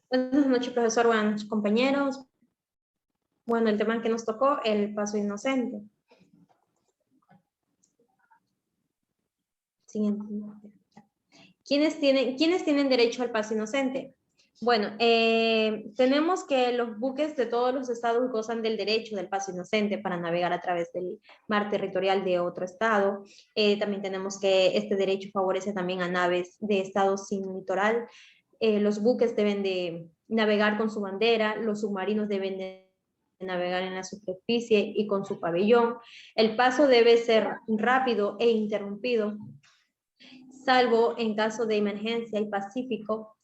Buenas noches, profesor. Buenas noches, compañeros. Bueno, el tema que nos tocó, el paso inocente. Siguiente. ¿Quiénes tienen derecho al paso inocente? Bueno, tenemos que los buques de todos los estados gozan del derecho del paso inocente para navegar a través del mar territorial de otro estado. También tenemos que este derecho favorece también a naves de estados sin litoral. Los buques deben de navegar con su bandera, los submarinos deben de navegar en la superficie y con su pabellón. El paso debe ser rápido e interrumpido, salvo en caso de emergencia y pacífico,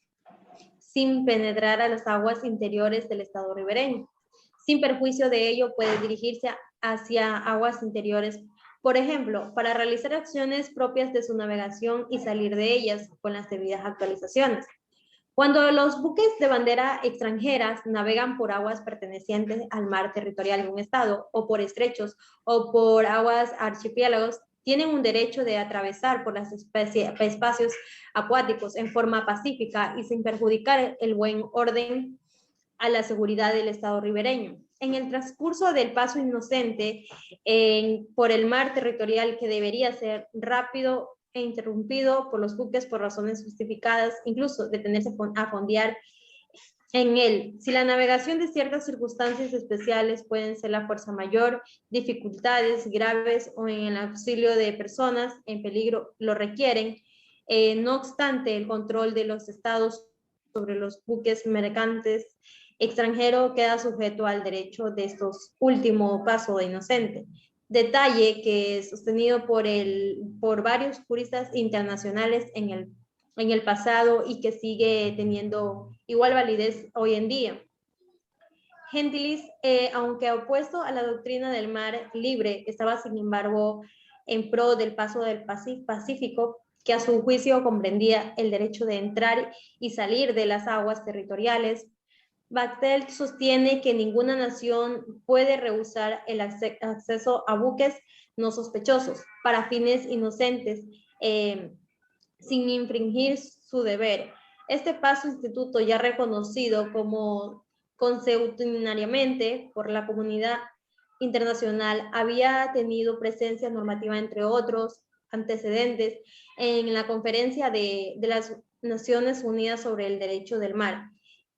sin penetrar a las aguas interiores del estado ribereño. Sin perjuicio de ello, puede dirigirse hacia aguas interiores, por ejemplo, para realizar acciones propias de su navegación y salir de ellas con las debidas actualizaciones. Cuando los buques de bandera extranjeras navegan por aguas pertenecientes al mar territorial de un estado, o por estrechos, o por aguas archipiélagos, tienen un derecho de atravesar por los espacios acuáticos en forma pacífica y sin perjudicar el buen orden a la seguridad del estado ribereño. En el transcurso del paso inocente por el mar territorial, que debería ser rápido e interrumpido por los buques por razones justificadas, incluso detenerse a fondear en él. Si la navegación de ciertas circunstancias especiales pueden ser la fuerza mayor, dificultades graves o en el auxilio de personas en peligro lo requieren, no obstante, el control de los estados sobre los buques mercantes extranjeros queda sujeto al derecho de estos último paso de inocente. Detalle que es sostenido por varios juristas internacionales en el pasado y que sigue teniendo igual validez hoy en día. Gentilis, aunque opuesto a la doctrina del mar libre, estaba sin embargo en pro del paso del Pacífico, que a su juicio comprendía el derecho de entrar y salir de las aguas territoriales. Bactel sostiene que ninguna nación puede rehusar el acceso a buques no sospechosos para fines inocentes, sin infringir su deber. Este paso instituto, ya reconocido como consuetudinariamente por la comunidad internacional, había tenido presencia normativa, entre otros antecedentes, en la Conferencia de las Naciones Unidas sobre el Derecho del Mar.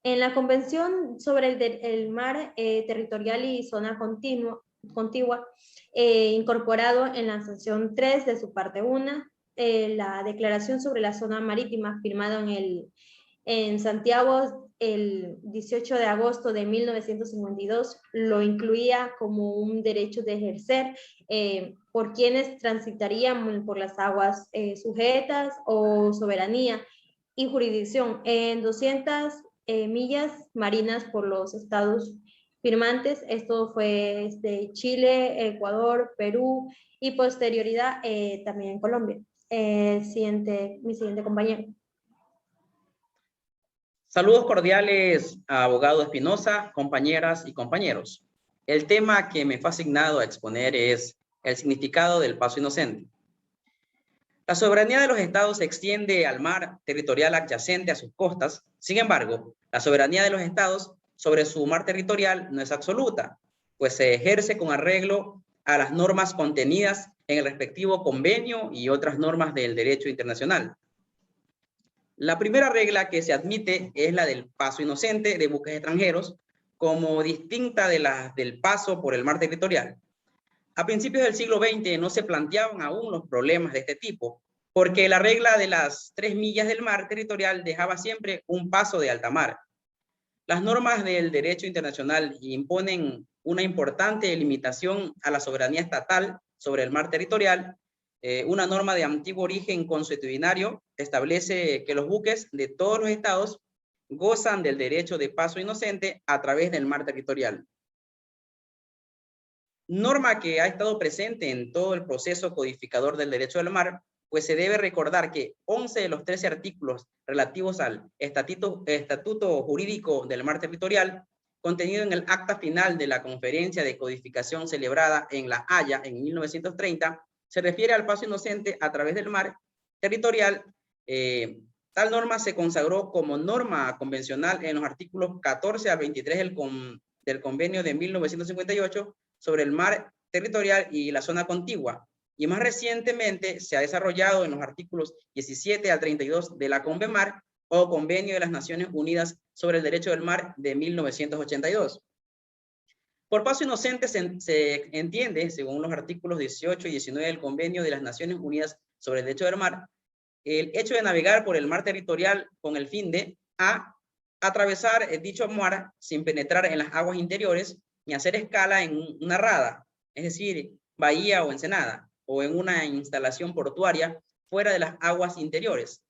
En la Convención sobre el Mar Territorial y Zona Contigua, incorporado en la sanción 3 de su parte 1, la Declaración sobre la Zona Marítima, firmada en Santiago el 18 de agosto de 1952, lo incluía como un derecho de ejercer por quienes transitarían por las aguas sujetas o soberanía y jurisdicción en 200 millas marinas por los estados firmantes. Esto fue Chile, Ecuador, Perú y posterioridad también en Colombia. Mi siguiente compañero. Saludos cordiales a abogado Espinosa, compañeras y compañeros. El tema que me fue asignado a exponer es el significado del paso inocente. La soberanía de los estados se extiende al mar territorial adyacente a sus costas. Sin embargo, la soberanía de los estados sobre su mar territorial no es absoluta, pues se ejerce con arreglo a las normas contenidas en el respectivo convenio y otras normas del derecho internacional. La primera regla que se admite es la del paso inocente de buques extranjeros, como distinta de la del paso por el mar territorial. A principios del siglo XX no se planteaban aún los problemas de este tipo, porque la regla de las 3 millas del mar territorial dejaba siempre un paso de alta mar. Las normas del derecho internacional imponen una importante limitación a la soberanía estatal sobre el mar territorial. Una norma de antiguo origen consuetudinario establece que los buques de todos los estados gozan del derecho de paso inocente a través del mar territorial. Norma que ha estado presente en todo el proceso codificador del derecho del mar, pues se debe recordar que 11 de los 13 artículos relativos al estatuto jurídico del mar territorial, contenido en el acta final de la conferencia de codificación celebrada en La Haya en 1930, se refiere al paso inocente a través del mar territorial Tal norma se consagró como norma convencional en los artículos 14 al 23 del Convenio de 1958 sobre el mar territorial y la zona contigua, y más recientemente se ha desarrollado en los artículos 17 al 32 de la CONVEMAR o Convenio de las Naciones Unidas sobre el Derecho del Mar de 1982. Por paso inocente se entiende, según los artículos 18 y 19 del Convenio de las Naciones Unidas sobre el Derecho del Mar, el hecho de navegar por el mar territorial con el fin de a. Atravesar dicho mar sin penetrar en las aguas interiores ni hacer escala en una rada, es decir, bahía o ensenada, o en una instalación portuaria fuera de las aguas interiores.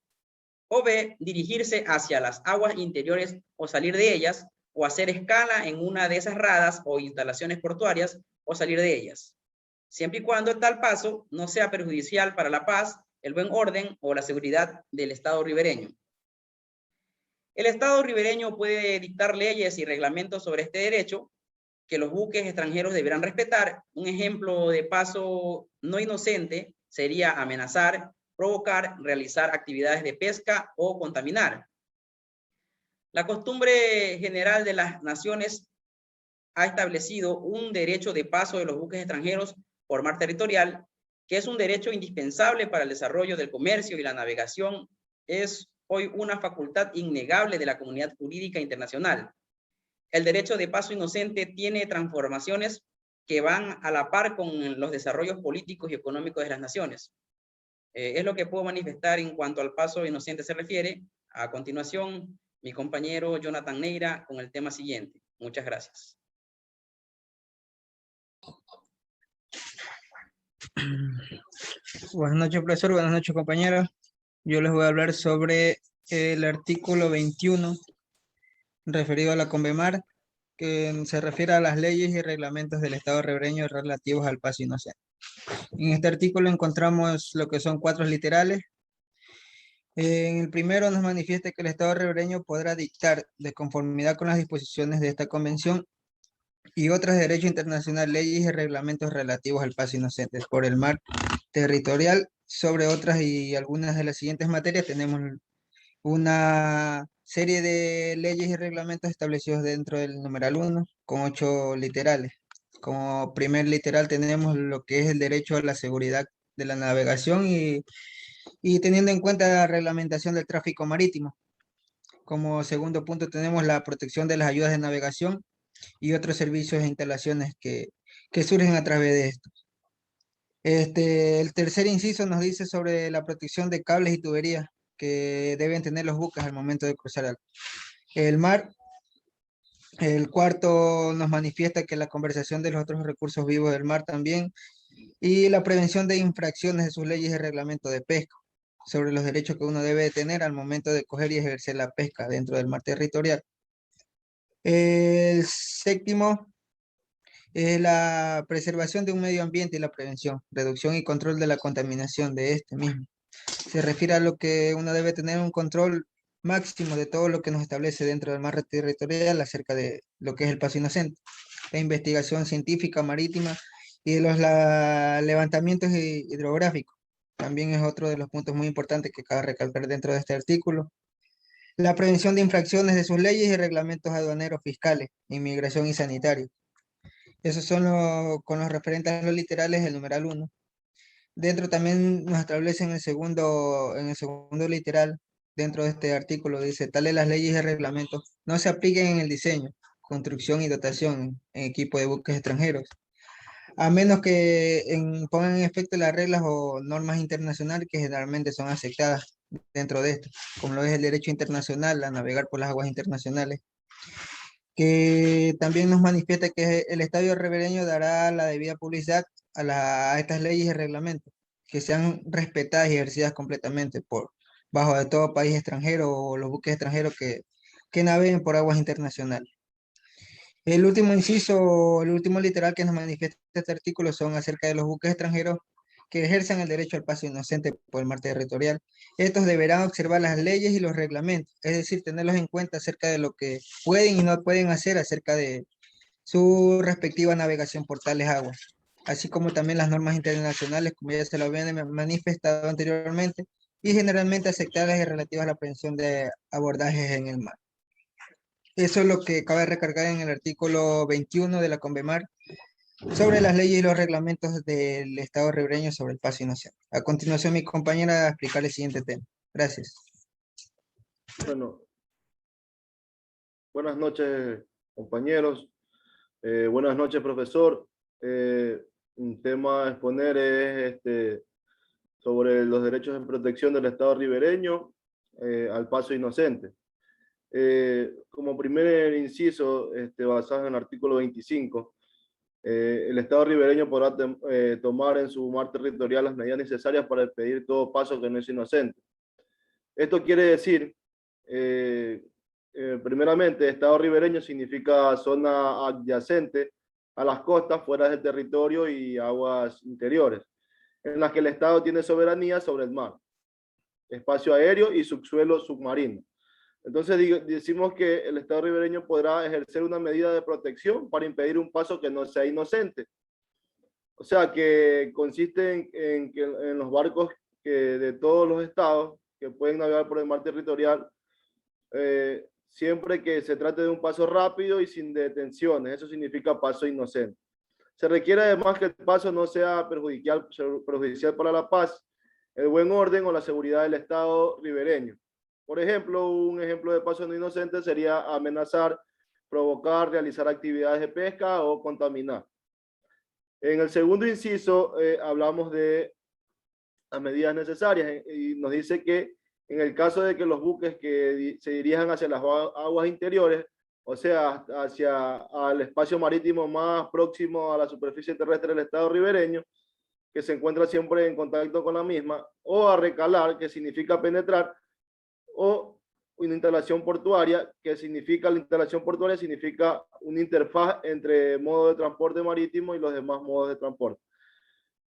O b. Dirigirse hacia las aguas interiores o salir de ellas, o hacer escala en una de esas radas o instalaciones portuarias o salir de ellas, siempre y cuando tal paso no sea perjudicial para la paz, el buen orden o la seguridad del Estado ribereño. El Estado ribereño puede dictar leyes y reglamentos sobre este derecho que los buques extranjeros deberán respetar. Un ejemplo de paso no inocente sería amenazar, provocar, realizar actividades de pesca o contaminar. La costumbre general de las naciones ha establecido un derecho de paso de los buques extranjeros por mar territorial, que es un derecho indispensable para el desarrollo del comercio y la navegación. Es hoy una facultad innegable de la comunidad jurídica internacional. El derecho de paso inocente tiene transformaciones que van a la par con los desarrollos políticos y económicos de las naciones. Es lo que puedo manifestar en cuanto al paso inocente se refiere. A continuación, mi compañero Jonathan Neira con el tema siguiente. Muchas gracias. Buenas noches, profesor. Buenas noches, compañeros. Yo les voy a hablar sobre el artículo 21 referido a la CONVEMAR, que se refiere a las leyes y reglamentos del Estado ribereño relativos al paso inocente. En este artículo encontramos lo que son 4 literales. En el primero nos manifiesta que el Estado ribereño podrá dictar, de conformidad con las disposiciones de esta convención y otras de derecho internacional, leyes y reglamentos relativos al paso inocente por el mar territorial. Sobre otras y algunas de las siguientes materias tenemos una serie de leyes y reglamentos establecidos dentro del numeral 1 con 8 literales. Como primer literal tenemos lo que es el derecho a la seguridad de la navegación y teniendo en cuenta la reglamentación del tráfico marítimo. Como segundo punto tenemos la protección de las ayudas de navegación y otros servicios e instalaciones que surgen a través de esto. El tercer inciso nos dice sobre la protección de cables y tuberías que deben tener los buques al momento de cruzar el mar. El cuarto nos manifiesta que la conservación de los otros recursos vivos del mar también, y la prevención de infracciones de sus leyes y reglamentos de pesca, sobre los derechos que uno debe tener al momento de coger y ejercer la pesca dentro del mar territorial. El séptimo es la preservación de un medio ambiente y la prevención, reducción y control de la contaminación de este mismo. Se refiere a lo que uno debe tener un control máximo de todo lo que nos establece dentro del mar territorial acerca de lo que es el paso inocente, la investigación científica marítima y de los levantamientos hidrográficos. También es otro de los puntos muy importantes que cabe recalcar dentro de este artículo. La prevención de infracciones de sus leyes y reglamentos aduaneros, fiscales, inmigración y sanitarios. Esos son con los referentes a los literales del numeral 1. Dentro también nos establece en el segundo literal, dentro de este artículo, dice, tales las leyes y reglamentos no se apliquen en el diseño, construcción y dotación en equipo de buques extranjeros, a menos que pongan en efecto las reglas o normas internacionales que generalmente son aceptadas dentro de esto, como lo es el derecho internacional a navegar por las aguas internacionales, que también nos manifiesta que el Estado ribereño dará la debida publicidad a estas leyes y reglamentos, que sean respetadas y ejercidas completamente bajo de todo país extranjero o los buques extranjeros que naveguen por aguas internacionales. El último inciso, el último literal que nos manifiesta este artículo son acerca de los buques extranjeros que ejerzan el derecho al paso inocente por el mar territorial. Estos deberán observar las leyes y los reglamentos, es decir, tenerlos en cuenta acerca de lo que pueden y no pueden hacer acerca de su respectiva navegación por tales aguas, así como también las normas internacionales, como ya se lo habían manifestado anteriormente, y generalmente aceptables y relativas a la prevención de abordajes en el mar. Eso es lo que cabe recargar en el artículo 21 de la Convemar sobre las leyes y los reglamentos del Estado ribereño sobre el paso inocente. A continuación, mi compañera va a explicar el siguiente tema. Gracias. Bueno, buenas noches, compañeros. Buenas noches, profesor. Un tema a exponer es sobre los derechos de protección del Estado ribereño al paso inocente. Como primer inciso, basado en el artículo 25, el Estado ribereño podrá tomar en su mar territorial las medidas necesarias para impedir todo paso que no es inocente. Esto quiere decir, primeramente, Estado ribereño significa zona adyacente a las costas, fuera del territorio y aguas interiores, en las que el Estado tiene soberanía sobre el mar, espacio aéreo y subsuelo submarino. Entonces decimos que el Estado ribereño podrá ejercer una medida de protección para impedir un paso que no sea inocente. O sea, que consiste en los barcos de todos los estados que pueden navegar por el mar territorial, siempre que se trate de un paso rápido y sin detenciones. Eso significa paso inocente. Se requiere además que el paso no sea perjudicial para la paz, el buen orden o la seguridad del Estado ribereño. Por ejemplo, un ejemplo de paso no inocente sería amenazar, provocar, realizar actividades de pesca o contaminar. En el segundo inciso hablamos de las medidas necesarias y nos dice que en el caso de que los buques que se dirijan hacia las aguas interiores, o sea, hacia el espacio marítimo más próximo a la superficie terrestre del Estado ribereño, que se encuentra siempre en contacto con la misma, o a recalar, que significa penetrar, o una instalación portuaria, que significa, la instalación portuaria significa una interfaz entre modo de transporte marítimo y los demás modos de transporte.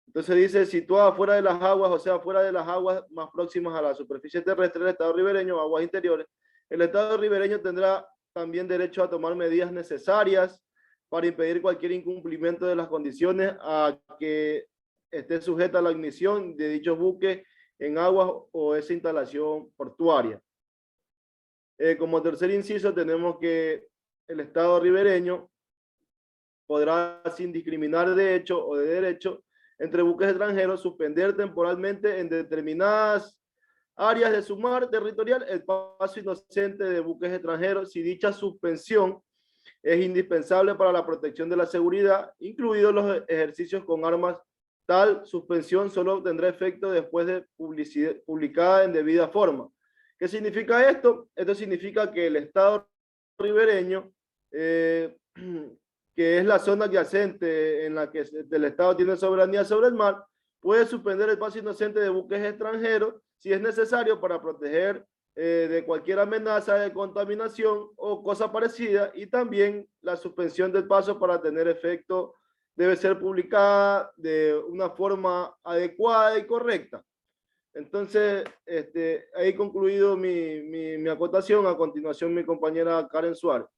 Entonces dice, situada fuera de las aguas, o sea, fuera de las aguas más próximas a la superficie terrestre del Estado ribereño, aguas interiores, el Estado ribereño tendrá también derecho a tomar medidas necesarias para impedir cualquier incumplimiento de las condiciones a que esté sujeta la admisión de dichos buques en aguas o esa instalación portuaria. Como tercer inciso, tenemos que el Estado ribereño podrá, sin discriminar de hecho o de derecho, entre buques extranjeros, suspender temporalmente en determinadas áreas de su mar territorial el paso inocente de buques extranjeros si dicha suspensión es indispensable para la protección de la seguridad, incluidos los ejercicios con armas. Tal suspensión solo tendrá efecto después de publicada en debida forma. ¿Qué significa esto? Esto significa que el Estado ribereño, que es la zona adyacente en la que el Estado tiene soberanía sobre el mar, puede suspender el paso inocente de buques extranjeros si es necesario para proteger de cualquier amenaza de contaminación o cosa parecida, y también la suspensión del paso para tener efecto debe ser publicada de una forma adecuada y correcta. Entonces, ahí concluido mi acotación. A continuación, mi compañera Karen Suárez.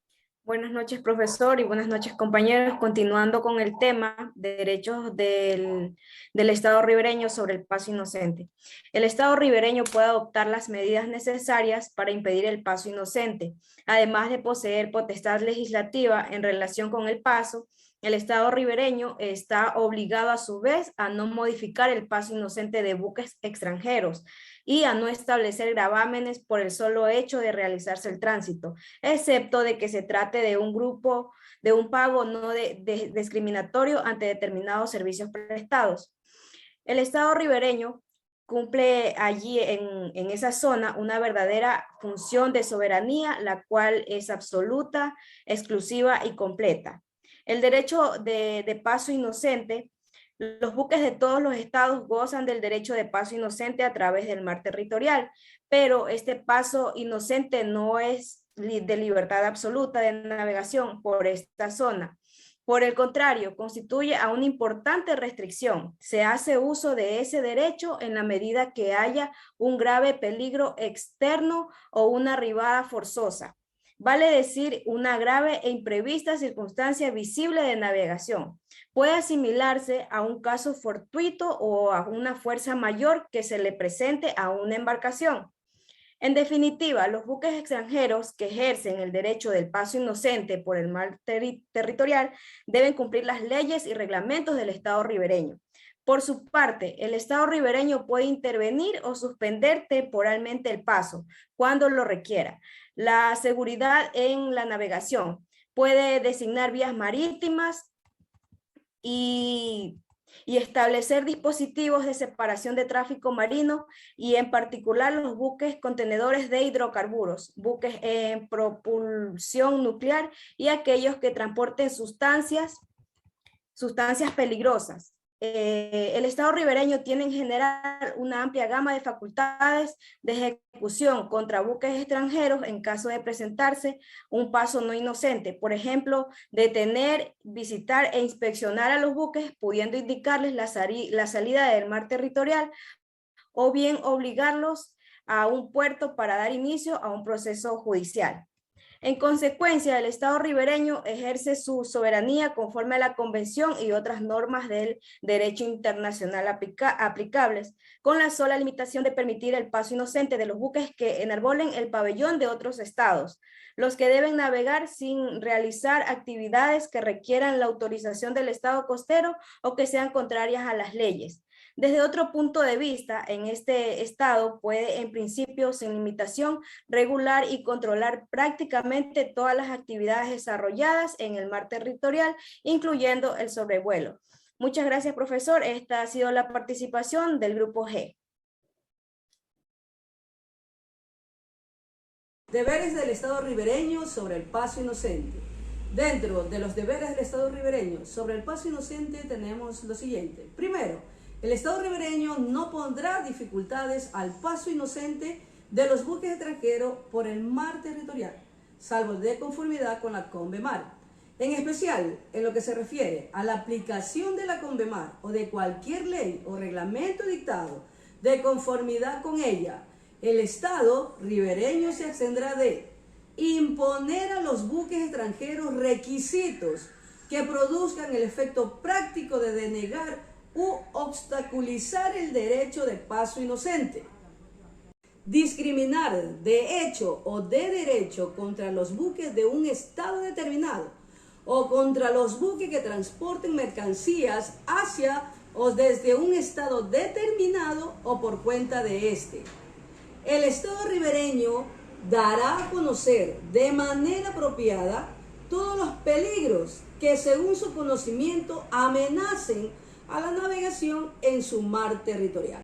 Buenas noches, profesor, y buenas noches, compañeros. Continuando con el tema de derechos del Estado ribereño sobre el paso inocente. El Estado ribereño puede adoptar las medidas necesarias para impedir el paso inocente. Además de poseer potestad legislativa en relación con el paso, el Estado ribereño está obligado a su vez a no modificar el paso inocente de buques extranjeros y a no establecer gravámenes por el solo hecho de realizarse el tránsito, excepto de que se trate de un pago no discriminatorio ante determinados servicios prestados. El Estado ribereño cumple allí en esa zona una verdadera función de soberanía, la cual es absoluta, exclusiva y completa. El derecho de paso inocente. Los buques de todos los estados gozan del derecho de paso inocente a través del mar territorial, pero este paso inocente no es de libertad absoluta de navegación por esta zona. Por el contrario, constituye a una importante restricción. Se hace uso de ese derecho en la medida que haya un grave peligro externo o una arribada forzosa. vale decir una grave e imprevista circunstancia visible de navegación. Puede asimilarse a un caso fortuito o a una fuerza mayor que se le presente a una embarcación. En definitiva, los buques extranjeros que ejercen el derecho del paso inocente por el mar territorial deben cumplir las leyes y reglamentos del Estado ribereño. Por su parte, el Estado ribereño puede intervenir o suspender temporalmente el paso cuando lo requiera. La seguridad en la navegación puede designar vías marítimas y establecer dispositivos de separación de tráfico marino y en particular los buques contenedores de hidrocarburos, buques en propulsión nuclear y aquellos que transporten sustancias peligrosas. El Estado ribereño tiene en general una amplia gama de facultades de ejecución contra buques extranjeros en caso de presentarse un paso no inocente. Por ejemplo, detener, visitar e inspeccionar a los buques, pudiendo indicarles la salida del mar territorial, o bien obligarlos a un puerto para dar inicio a un proceso judicial. En consecuencia, el Estado ribereño ejerce su soberanía conforme a la Convención y otras normas del derecho internacional aplicables, con la sola limitación de permitir el paso inocente de los buques que enarbolen el pabellón de otros estados, los que deben navegar sin realizar actividades que requieran la autorización del Estado costero o que sean contrarias a las leyes. Desde otro punto de vista, en este estado puede, en principio, sin limitación, regular y controlar prácticamente todas las actividades desarrolladas en el mar territorial, incluyendo el sobrevuelo. Muchas gracias, profesor. Esta ha sido la participación del grupo G. Deberes del Estado ribereño sobre el paso inocente. Dentro de los deberes del Estado ribereño sobre el paso inocente tenemos lo siguiente. Primero, el Estado ribereño no pondrá dificultades al paso inocente de los buques extranjeros por el mar territorial, salvo de conformidad con la CONVEMAR. En especial, en lo que se refiere a la aplicación de la CONVEMAR o de cualquier ley o reglamento dictado de conformidad con ella, el Estado ribereño se abstendrá de imponer a los buques extranjeros requisitos que produzcan el efecto práctico de denegar u obstaculizar el derecho de paso inocente. Discriminar de hecho o de derecho contra los buques de un estado determinado o contra los buques que transporten mercancías hacia o desde un estado determinado o por cuenta de este. El Estado ribereño dará a conocer de manera apropiada todos los peligros que según su conocimiento amenacen a la navegación en su mar territorial.